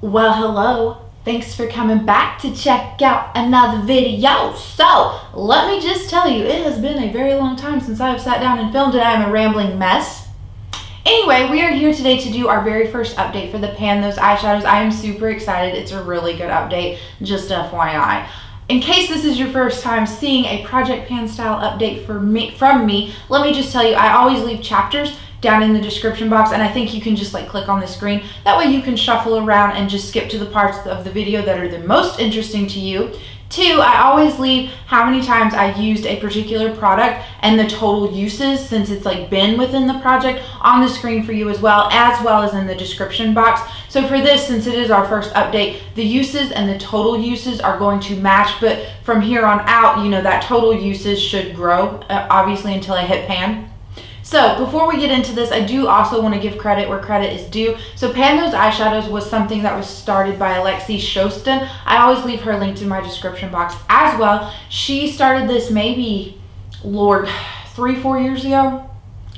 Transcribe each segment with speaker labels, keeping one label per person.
Speaker 1: Well, hello. Thanks for coming back to check out another video. So, let me just tell you, it has been a very long time since I've sat down and filmed, and I'm a rambling mess. Anyway, we are here today to do our very first update for the Pan Those Eyeshadows. I am super excited. It's a really good update, just FYI. In case this is your first time seeing a Project Pan style update from me, let me just tell you, I always leave chapters down in the description box, and I think you can just click on the screen. That way you can shuffle around and just skip to the parts of the video that are the most interesting to you. 2, I always leave how many times I used a particular product and the total uses, since it's been within the project, on the screen for you as well as in the description box. So for this, since it is our first update, the uses and the total uses are going to match, but from here on out, that total uses should grow, obviously, until I hit pan. So before we get into this, I do also want to give credit where credit is due. So Pan Those Eyeshadows was something that was started by Sjösten. I always leave her linked in my description box as well. She started this maybe, Lord, 3-4 years ago.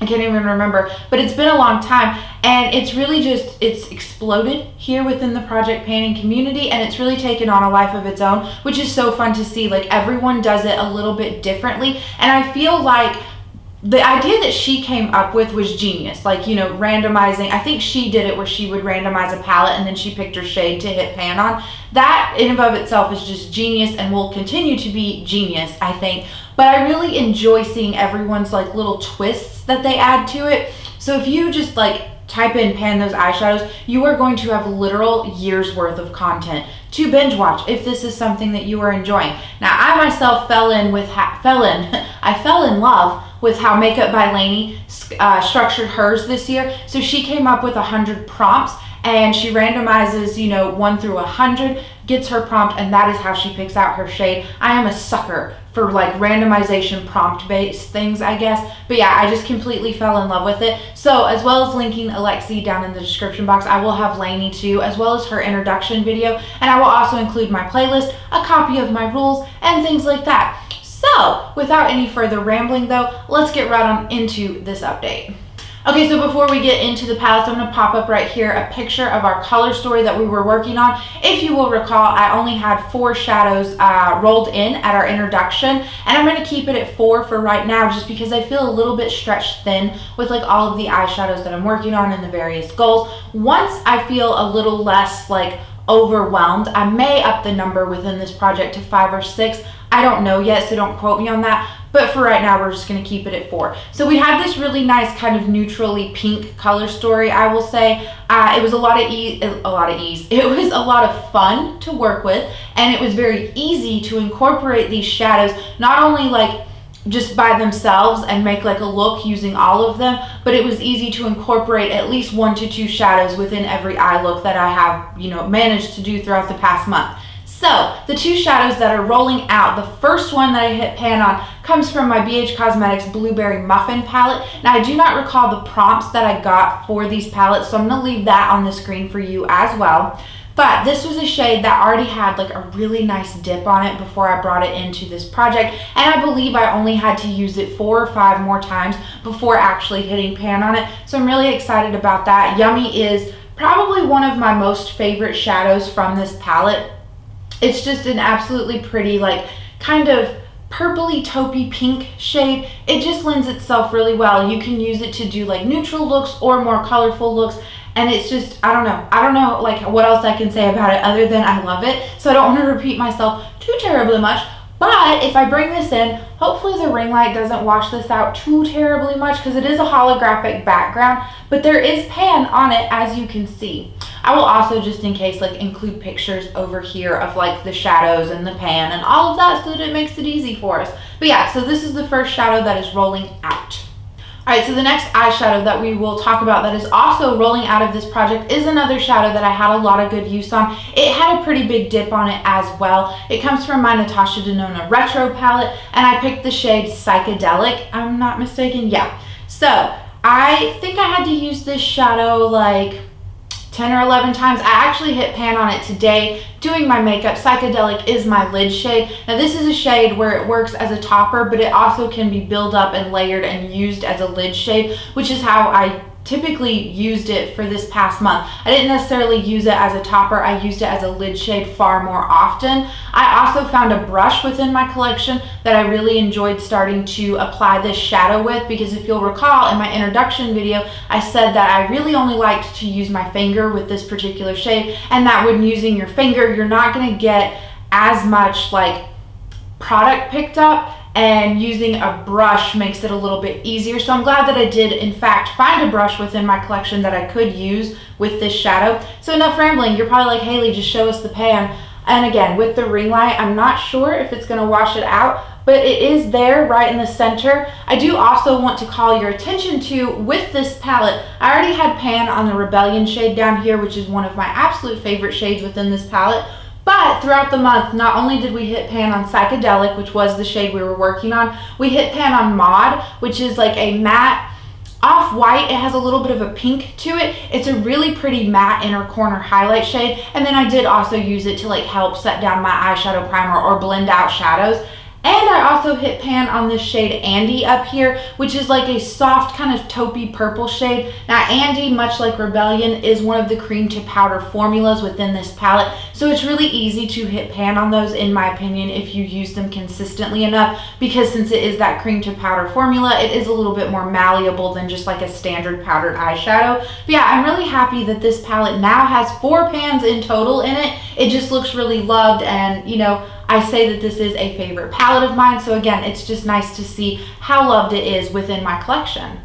Speaker 1: I can't even remember, but it's been a long time, and it's really it's exploded here within the Project Panning community, and it's really taken on a life of its own, which is so fun to see. Everyone does it a little bit differently, and I feel like the idea that she came up with was genius. Randomizing. I think she did it where she would randomize a palette and then she picked her shade to hit pan on. That in and of itself is just genius and will continue to be genius, I think. But I really enjoy seeing everyone's little twists that they add to it. So if you just type in Pan Those Eyeshadows, you are going to have literal years worth of content to binge watch if this is something that you are enjoying. Now, I myself fell in love with how Makeup by Laney structured hers this year. So she came up with 100 prompts, and she randomizes 1 through 100, gets her prompt, and that is how she picks out her shade. I am a sucker for randomization prompt based things, I guess. But yeah, I just completely fell in love with it. So as well as linking Alexi down in the description box, I will have Laney too, as well as her introduction video, and I will also include my playlist, a copy of my rules, and things like that. So without any further rambling though, let's get right on into this update. Okay, so before we get into the palettes, I'm going to pop up right here a picture of our color story that we were working on. If you will recall, I only had 4 shadows rolled in at our introduction, and I'm going to keep it at 4 for right now, just because I feel a little bit stretched thin with all of the eyeshadows that I'm working on and the various goals. Once I feel a little less overwhelmed, I may up the number within this project to 5 or 6. I don't know yet, so don't quote me on that. But for right now, we're just going to keep it at 4. So we had this really nice kind of neutrally pink color story, I will say. It was a lot of ease. It was a lot of fun to work with, and it was very easy to incorporate these shadows, not only just by themselves and make a look using all of them, but it was easy to incorporate at least 1 to 2 shadows within every eye look that I have, managed to do throughout the past month. So the 2 shadows that are rolling out, the first one that I hit pan on comes from my BH Cosmetics Blueberry Muffin palette. Now, I do not recall the prompts that I got for these palettes, so I'm going to leave that on the screen for you as well. But this was a shade that already had a really nice dip on it before I brought it into this project, and I believe I only had to use it 4 or 5 more times before actually hitting pan on it. So I'm really excited about that. Yummy is probably one of my most favorite shadows from this palette. It's just an absolutely pretty, kind of purpley taupey pink shade. It just lends itself really well. You can use it to do neutral looks or more colorful looks, and it's just, I don't know what else I can say about it other than I love it. So I don't want to repeat myself too terribly much. But if I bring this in, hopefully the ring light doesn't wash this out too terribly much, because it is a holographic background, but there is pan on it, as you can see. I will also, just in case, include pictures over here of the shadows and the pan and all of that, so that it makes it easy for us. But yeah, so this is the first shadow that is rolling out. Alright, so the next eyeshadow that we will talk about that is also rolling out of this project is another shadow that I had a lot of good use on. It had a pretty big dip on it as well. It comes from my Natasha Denona Retro palette, and I picked the shade Psychedelic, I'm not mistaken. Yeah. So I think I had to use this shadow 10 or 11 times. I actually hit pan on it today doing my makeup. Psychedelic is my lid shade. Now this is a shade where it works as a topper, but it also can be built up and layered and used as a lid shade, which is how I typically used it for this past month. I didn't necessarily use it as a topper. I used it as a lid shade far more often. I also found a brush within my collection that I really enjoyed starting to apply this shadow with, because if you'll recall in my introduction video, I said that I really only liked to use my finger with this particular shade, and that when using your finger, you're not going to get as much like product picked up, and using a brush makes it a little bit easier. So I'm glad that I did in fact find a brush within my collection that I could use with this shadow. So enough rambling. You're probably like, Haley, just show us the pan. And again, with the ring light, I'm not sure if it's going to wash it out, but it is there right in the center. I do also want to call your attention to, with this palette, I already had pan on the Rebellion shade down here, which is one of my absolute favorite shades within this palette. But throughout the month, not only did we hit pan on Psychedelic, which was the shade we were working on, we hit pan on Mod, which is like a matte off-white. It has a little bit of a pink to it. It's a really pretty matte inner corner highlight shade. And then I did also use it to like help set down my eyeshadow primer or blend out shadows. And I also hit pan on this shade Andy up here, which is like a soft kind of taupey purple shade. Now Andy, much like Rebellion, is one of the cream to powder formulas within this palette. So it's really easy to hit pan on those, in my opinion, if you use them consistently enough, because since it is that cream to powder formula, it is a little bit more malleable than just like a standard powdered eyeshadow. But yeah, I'm really happy that this palette now has 4 pans in total in it. It just looks really loved, and you know, I say that this is a favorite palette of mine, so again, it's just nice to see how loved it is within my collection.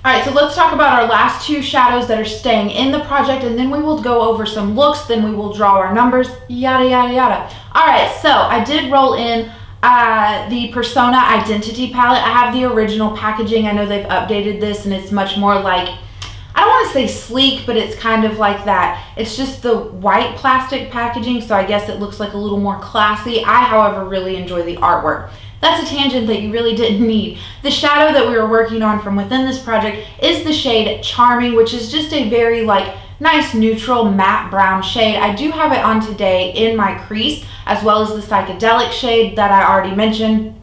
Speaker 1: All right, so let's talk about our last 2 shadows that are staying in the project, and then we will go over some looks, then we will draw our numbers, yada, yada, yada. All right, so I did roll in the Persona Identity palette. I have the original packaging. I know they've updated this, and it's much more like, I don't want to say sleek, but it's kind of like that. It's just the white plastic packaging, so I guess it looks like a little more classy. I, however, really enjoy the artwork. That's a tangent that you really didn't need. The shadow that we were working on from within this project is the shade Charming, which is just a very like nice neutral matte brown shade. I do have it on today in my crease, as well as the Psychedelic shade that I already mentioned.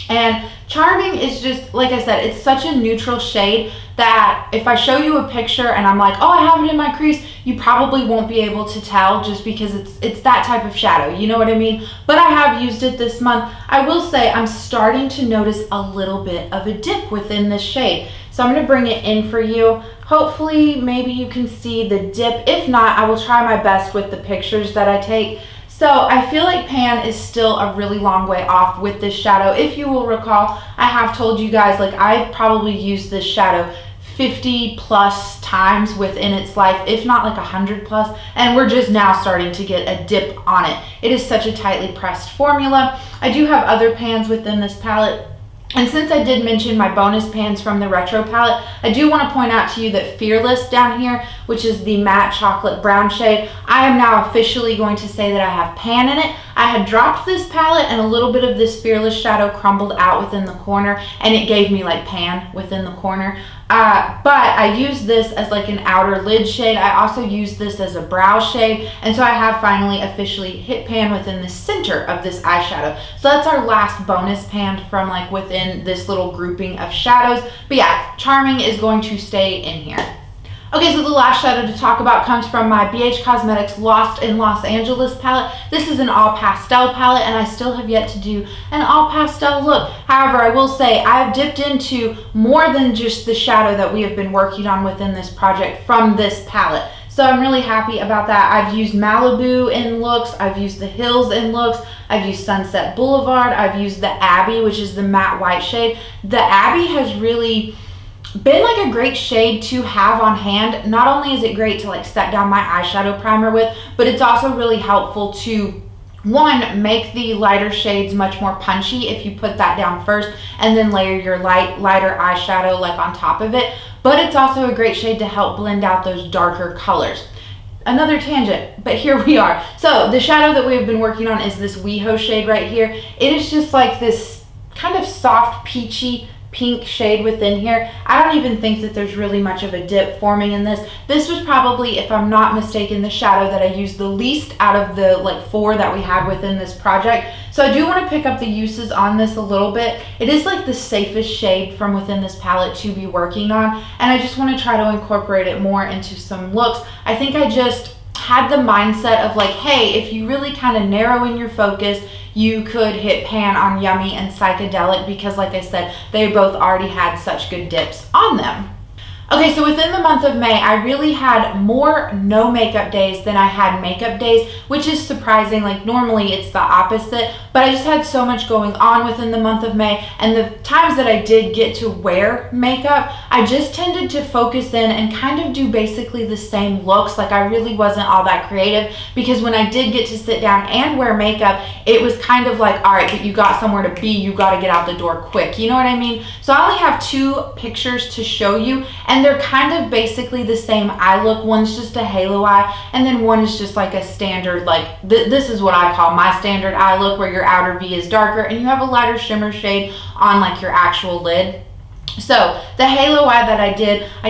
Speaker 1: And Charming is just, like I said, it's such a neutral shade that if I show you a picture and I'm like, oh, I have it in my crease, you probably won't be able to tell, just because it's that type of shadow, you know what I mean? But I have used it this month. I will say I'm starting to notice a little bit of a dip within this shade. So I'm going to bring it in for you. Hopefully, maybe you can see the dip. If not, I will try my best with the pictures that I take. So I feel like pan is still a really long way off with this shadow. If you will recall, I have told you guys, like, I've probably used this shadow 50 plus times within its life, if not like 100 plus, and we're just now starting to get a dip on it. It is such a tightly pressed formula. I do have other pans within this palette. And since I did mention my bonus pans from the retro palette, I do want to point out to you that Fearless down here, which is the matte chocolate brown shade, I am now officially going to say that I have pan in it. I had dropped this palette and a little bit of this Fearless shadow crumbled out within the corner, and it gave me like pan within the corner. But I use this as like an outer lid shade. I also use this as a brow shade, and so I have finally officially hit pan within the center of this eyeshadow. So that's our last bonus pan from like within this little grouping of shadows. But yeah, Charming is going to stay in here. Okay, so the last shadow to talk about comes from my BH Cosmetics Lost in Los Angeles palette. This is an all pastel palette, and I still have yet to do an all pastel look. However, I will say I've dipped into more than just the shadow that we have been working on within this project from this palette. So I'm really happy about that. I've used Malibu in looks, I've used the Hills in looks, I've used Sunset Boulevard, I've used the Abbey, which is the matte white shade. The Abbey has really been like a great shade to have on hand. Not only is it great to like set down my eyeshadow primer with, but it's also really helpful to, one, make the lighter shades much more punchy if you put that down first and then layer your lighter eyeshadow like on top of it. But it's also a great shade to help blend out those darker colors. Another tangent, but here we are. So the shadow that we've been working on is this WeHo shade right here. It is just like this kind of soft peachy pink shade within here. I don't even think that there's really much of a dip forming in this. This was probably, if I'm not mistaken, the shadow that I used the least out of the like 4 that we had within this project. So I do want to pick up the uses on this a little bit. It is like the safest shade from within this palette to be working on, and I just want to try to incorporate it more into some looks. I think I just had the mindset of like, hey, if you really kind of narrow in your focus, you could hit pan on Yummy and Psychedelic, because like I said, they both already had such good dips on them. Okay, so within the month of May, I really had more no makeup days than I had makeup days, which is surprising. Like normally it's the opposite, but I just had so much going on within the month of May, and the times that I did get to wear makeup, I just tended to focus in and kind of do basically the same looks. Like I really wasn't all that creative, because when I did get to sit down and wear makeup, it was kind of like, all right, but you got somewhere to be, you got to get out the door quick. You know what I mean? So I only have 2 pictures to show you, and they're kind of basically the same eye look. One's just a halo eye, and then one is just like a standard, like this is what I call my standard eye look, where your outer V is darker and you have a lighter shimmer shade on like your actual lid. So the halo eye that I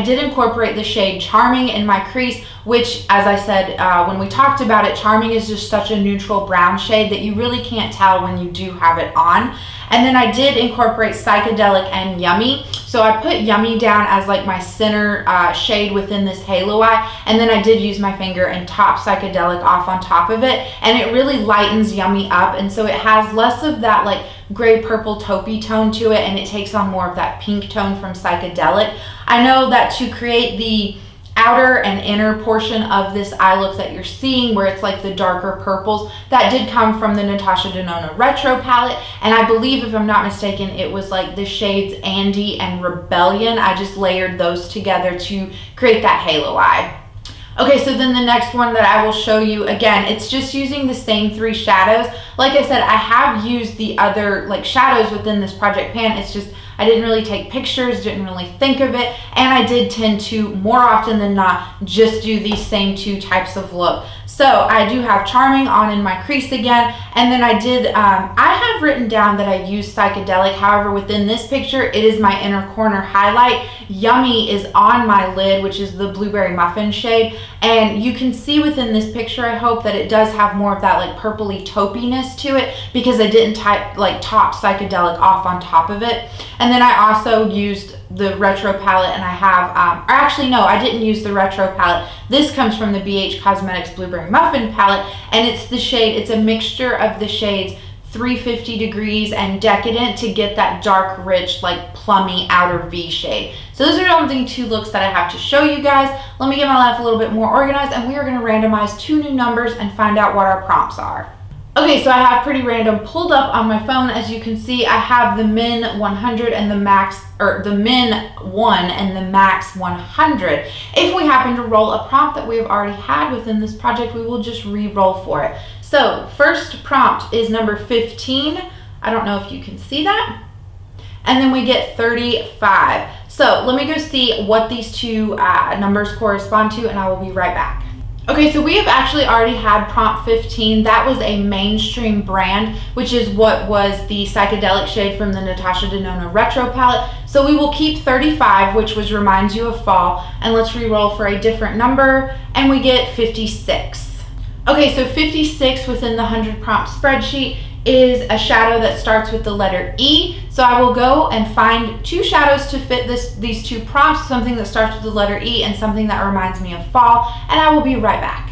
Speaker 1: did incorporate the shade Charming in my crease, which, as I said when we talked about it, Charming is just such a neutral brown shade that you really can't tell when you do have it on. And then I did incorporate Psychedelic and Yummy. So I put Yummy down as like my center shade within this halo eye, and then I did use my finger and top Psychedelic off on top of it, and it really lightens Yummy up, and so it has less of that like gray purple taupey tone to it, and it takes on more of that pink tone from Psychedelic. I know that to create the outer and inner portion of this eye look that you're seeing, where it's like the darker purples, that did come from the Natasha Denona Retro palette, and I believe, if I'm not mistaken, it was like the shades Andy and Rebellion. I just layered those together to create that halo eye. Okay, so then the next one that I will show you, again, it's just using the same 3 shadows. Like I said, I have used the other like shadows within this project pan. It's just I didn't really take pictures, didn't really think of it, and I did tend to, more often than not, just do these same 2 types of look. So I do have Charming on in my crease again, and then I did, I have written down that I use Psychedelic. However, within this picture, it is my inner corner highlight. Yummy is on my lid, which is the Blueberry Muffin shade, and you can see within this picture, I hope, that it does have more of that like purpley taupiness to it, because I didn't top Psychedelic off on top of it. And then I also used the Retro palette, and I have, or actually no, I didn't use the Retro palette. This comes from the BH Cosmetics Blueberry Muffin palette, and it's the shade, it's a mixture of the shades 350 Degrees and Decadent to get that dark, rich, like plummy outer V shade. So those are the only 2 looks that I have to show you guys. Let me get my life a little bit more organized, and we are going to randomize 2 new numbers and find out what our prompts are. Okay, so I have Pretty Random pulled up on my phone. As you can see, I have the min 100 and the max, or the min 1 and the max 100. If we happen to roll a prompt that we have already had within this project, we will just re-roll for it. So first prompt is number 15. I don't know if you can see that. And then we get 35. So let me go see what these 2 numbers correspond to, and I will be right back. Okay, so we have actually already had prompt 15. That was a mainstream brand, which is what was the Psychedelic shade from the Natasha Denona Retro palette. So we will keep 35, which reminds you of fall, and let's re-roll for a different number, and we get 56. Okay, so 56 within the 100 prompt spreadsheet is a shadow that starts with the letter E. So I will go and find 2 shadows to fit these 2 prompts, something that starts with the letter E and something that reminds me of fall, and I will be right back.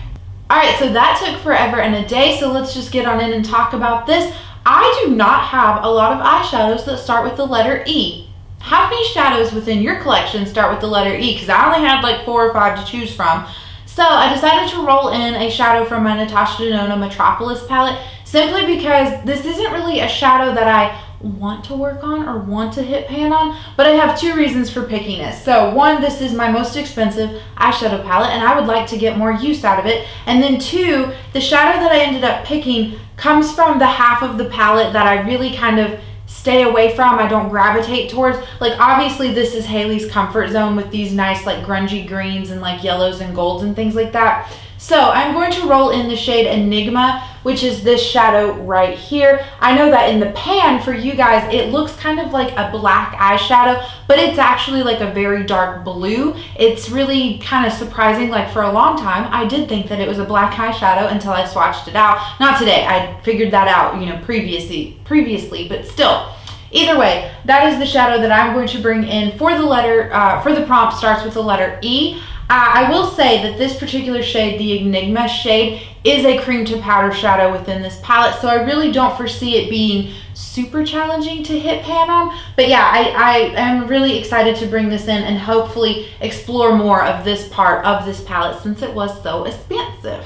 Speaker 1: All right, so that took forever and a day, so let's just get on in and talk about this. I do not have a lot of eyeshadows that start with the letter E. How many shadows within your collection start with the letter E? Because I only had like 4 or 5 to choose from. So I decided to roll in a shadow from my Natasha Denona Metropolis palette, simply because this isn't really a shadow that I want to work on or want to hit pan on, but I have 2 reasons for picking it. So 1, this is my most expensive eyeshadow palette, and I would like to get more use out of it. And then 2, the shadow that I ended up picking comes from the half of the palette that I really kind of stay away from, I don't gravitate towards. Like obviously this is Haley's comfort zone with these nice like grungy greens and like yellows and golds and things like that. So I'm going to roll in the shade Enigma, which is this shadow right here. I know that in the pan for you guys, it looks kind of like a black eyeshadow, but it's actually like a very dark blue. It's really kind of surprising. Like for a long time, I did think that it was a black eyeshadow until I swatched it out. Not today, I figured that out, you know, previously, but still. Either way, that is the shadow that I'm going to bring in for the letter, for the prompt starts with the letter E. I will say that this particular shade, the Enigma shade, is a cream to powder shadow within this palette, so I really don't foresee it being super challenging to hit pan on. But yeah, I am really excited to bring this in and hopefully explore more of this part of this palette since it was so expensive.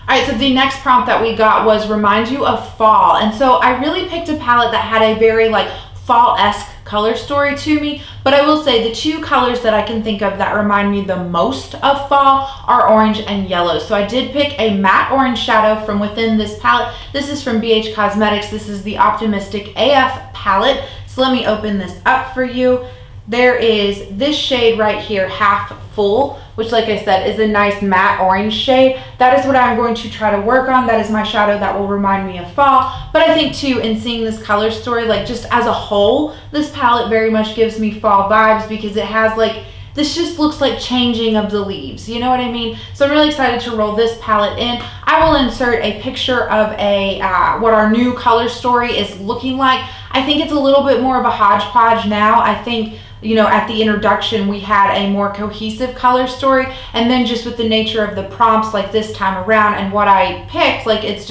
Speaker 1: All right, so the next prompt that we got was remind you of fall. And so I really picked a palette that had a very like fall-esque color story to me, but I will say the two colors that I can think of that remind me the most of fall are orange and yellow. So I did pick a matte orange shadow from within this palette. This is from BH Cosmetics. This is the Optimistic AF palette. So let me open this up for you. There is this shade right here, Half Full, which like I said is a nice matte orange shade. That is what I'm going to try to work on. That is my shadow that will remind me of fall. But I think too, in seeing this color story, like just as a whole, this palette very much gives me fall vibes because it has like, this just looks like changing of the leaves, you know what I mean? So I'm really excited to roll this palette in. I will insert a picture of a what our new color story is looking like. I think it's a little bit more of a hodgepodge now. I think, you know, at the introduction we had a more cohesive color story, and then just with the nature of the prompts like this time around and what I picked, like it's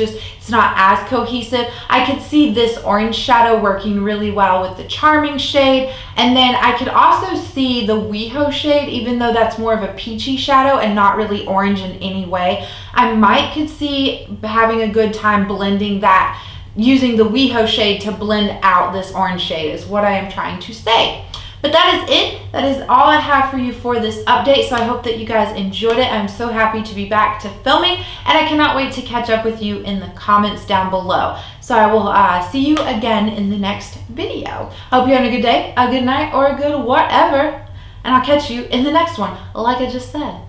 Speaker 1: not as cohesive. I could see this orange shadow working really well with the Charming shade, and then I could also see the WeHo shade, even though that's more of a peachy shadow and not really orange in any way. I could see having a good time blending that, using the WeHo shade to blend out this orange shade is what I am trying to say. But that is it. That is all I have for you for this update. So I hope that you guys enjoyed it. I'm so happy to be back to filming, and I cannot wait to catch up with you in the comments down below. So I will see you again in the next video. I hope you're having a good day, a good night, or a good whatever. And I'll catch you in the next one, like I just said.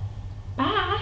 Speaker 1: Bye.